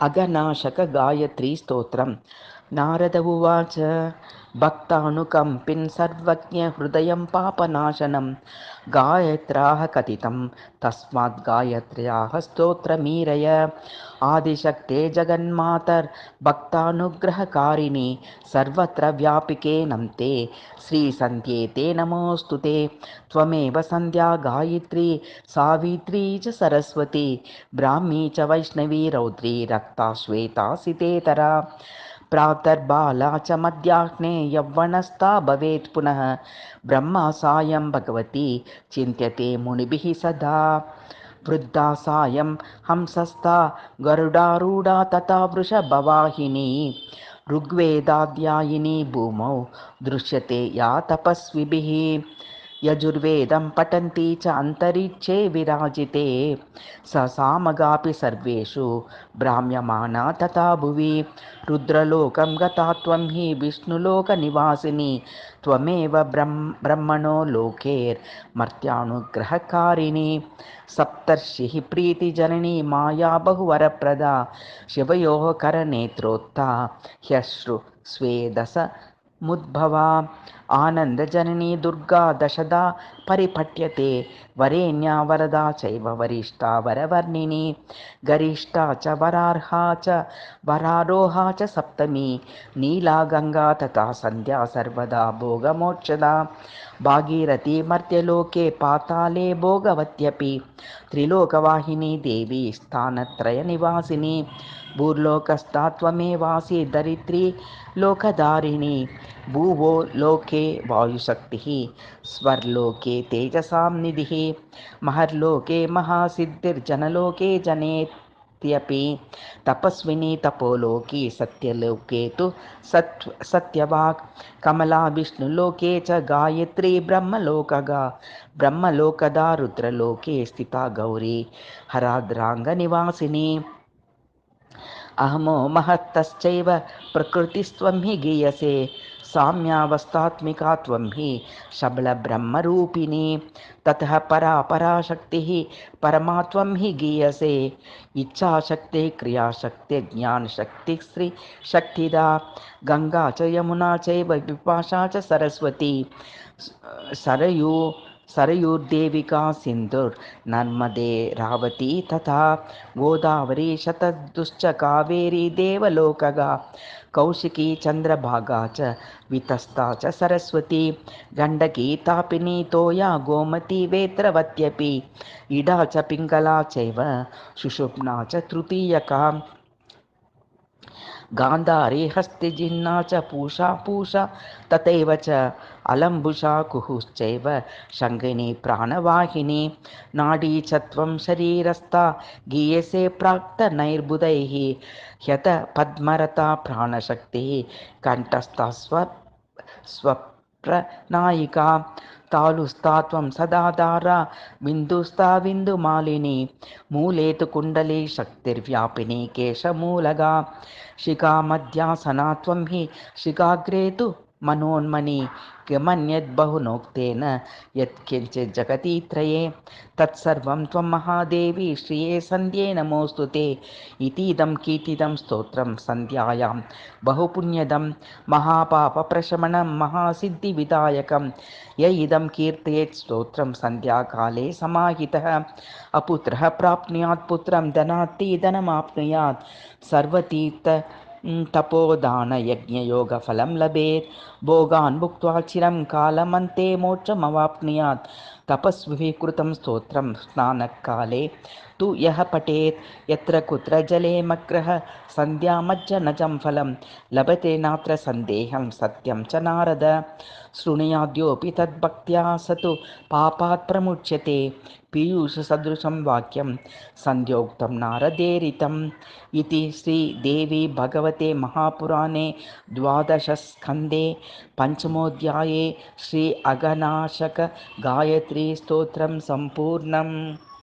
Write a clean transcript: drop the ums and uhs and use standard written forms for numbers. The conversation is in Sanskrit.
अगनाशक गायत्री स्तोत्रम्। नारद उवाच भक्तानुकम्पिन् सर्वज्ञ हृदयं पापनाशनं गायत्र्याः कथितं तस्मात् गायत्र्याः स्तोत्रमीरय। आदिशक्ते जगन्मातर्भक्तानुग्रहकारिणि सर्वत्र व्यापिके नमते श्रीसन्ध्ये ते नमोऽस्तु ते। त्वमेव सन्ध्या गायत्री सावित्री च सरस्वती ब्राह्मी च वैष्णवी रौद्री रक्ता श्वेता सितेतरा। प्रातर्बाला च मध्याह्ने यौवनस्था भवेत् पुनः ब्रह्मा सायं भगवती चिन्त्यते मुनिभिः सदा। वृद्धा सायं हंसस्था गरुडारूढा तथा वृषभवाहिनी ऋग्वेदाध्यायिनी भूमौ दृश्यते या तपस्विभिः। यजुर्वेदं पठन्ती च अन्तरिक्षे विराजिते स सामगापि सर्वेषु भ्राम्यमाणा तथा भुवि। रुद्रलोकं गता त्वं हि विष्णुलोकनिवासिनी त्वमेव ब्रह्मणो लोकेर्मर्त्यानुग्रहकारिणी। सप्तर्षिः प्रीतिजननी माया बहुवरप्रदा शिवयोः करनेत्रोत्था ह्यश्रु स्वेदस मुद्भवा। आनन्दजननी दुर्गा दशदा परिपठ्यते वरेण्या वरदा चैव वरिष्ठा वरवर्णिनी गरिष्ठा च वरार्हा च वरारोहा च सप्तमी नीला गंगा तथा संध्या सर्वदा भोगमोक्षदा। भागीरथी मर्त्यलोके पाताले भोगवत्यपि त्रिलोकवाहिनी देवी स्थानत्रयनिवासिनी भूर्लोकस्था त्वमेवासि धरित्री लोकधारिणी। भुवो लोके वायुशक्तिः स्वर्लोके तेजसां निधिः महर्लोके महासिद्धिर्जनलोके जनेत्यपि तपस्विनी तपोलोकी सत्यलोके तु सत्यवाक् कमला विष्णुलोके च गायत्री ब्रह्मलोकदा रुद्रलोके स्थिता गौरी हराद्राङ्गनिवासिनी। अहमो महत्तश्चैव प्रकृतिस्त्वं हि गीयसे साम्यावस्थात्मिका त्वं हि शबलब्रह्मरूपिणी। ततः पराशक्तिः परमा त्वं हि गीयसे इच्छाशक्तिः क्रियाशक्तिः ज्ञानशक्तिः श्रीशक्तिदा। गंगा च यमुना चैव विपाशा च सरस्वती सरयूर्देविका सिन्धुर्नर्मदे रावती तथा गोदावरी शतदुश्च कावेरी देवलोकगा कौशिकी चन्द्रभागा च वितस्ता च सरस्वती गण्डकी तापिनी तोया गोमती वेत्रवत्यपि इडा च पिङ्गला चैव सुषुम्ना च तृतीयका गान्धारी हस्तिजिह्ना च पूषा तथैव च अलम्बुषा कुहुश्चैव शङ्गिनी प्राणवाहिनी। नाडी च त्वं शरीरस्था गीयसे प्राक्तनैर्बुधैः ह्यत पद्मरता प्राणशक्तिः कण्ठस्था स्वप्रनायिका। तालुस्था त्वं सदाधारा बिन्दुस्था बिन्दुमालिनी मूले तु कुण्डली शक्तिर्व्यापिनी केशमूलगा। शिखा मध्यासना त्वं हि शिखाग्रे तु मनोन्मनि किमन्यद्बहुनोक्तेन यत्किञ्चित् जगति त्रये तत्सर्वं त्वं महादेवी श्रिये सन्ध्ये नमोऽस्तु ते। इतीदं कीर्तितं स्तोत्रं सन्ध्यायां बहुपुण्यदं महापापप्रशमनं महासिद्धिविदायकं य इदं कीर्तयेत् स्तोत्रं सन्ध्याकाले समाहितः अपुत्रः प्राप्नुयात् पुत्रं धनात्ति धनमाप्नुयात् सर्वतीर्थ तपोदानयज्ञयोगफलं लभेत् भोगान् भुक्त्वा चिरं कालमन्ते मोक्षमवाप्नुयात्। तपस्विभिः कृतं स्तोत्रं स्नानकाले तु यः पठेत् यत्र कुत्र जले मग्रः सन्ध्यामज्जनजं फलं लभते नात्र सन्देहं सत्यं च नारद। शृणुयाद्योऽपि तद्भक्त्या स तु पापात् प्रमुच्यते पीयूषसदृशं वाक्यं सन्ध्योक्तं नारदेरितम्। इति श्रीदेवी भगवते महापुराणे द्वादशस्कन्धे पञ्चमोऽध्याये श्री अगनाशक गायत्री स्तोत्रं सम्पूर्णम्।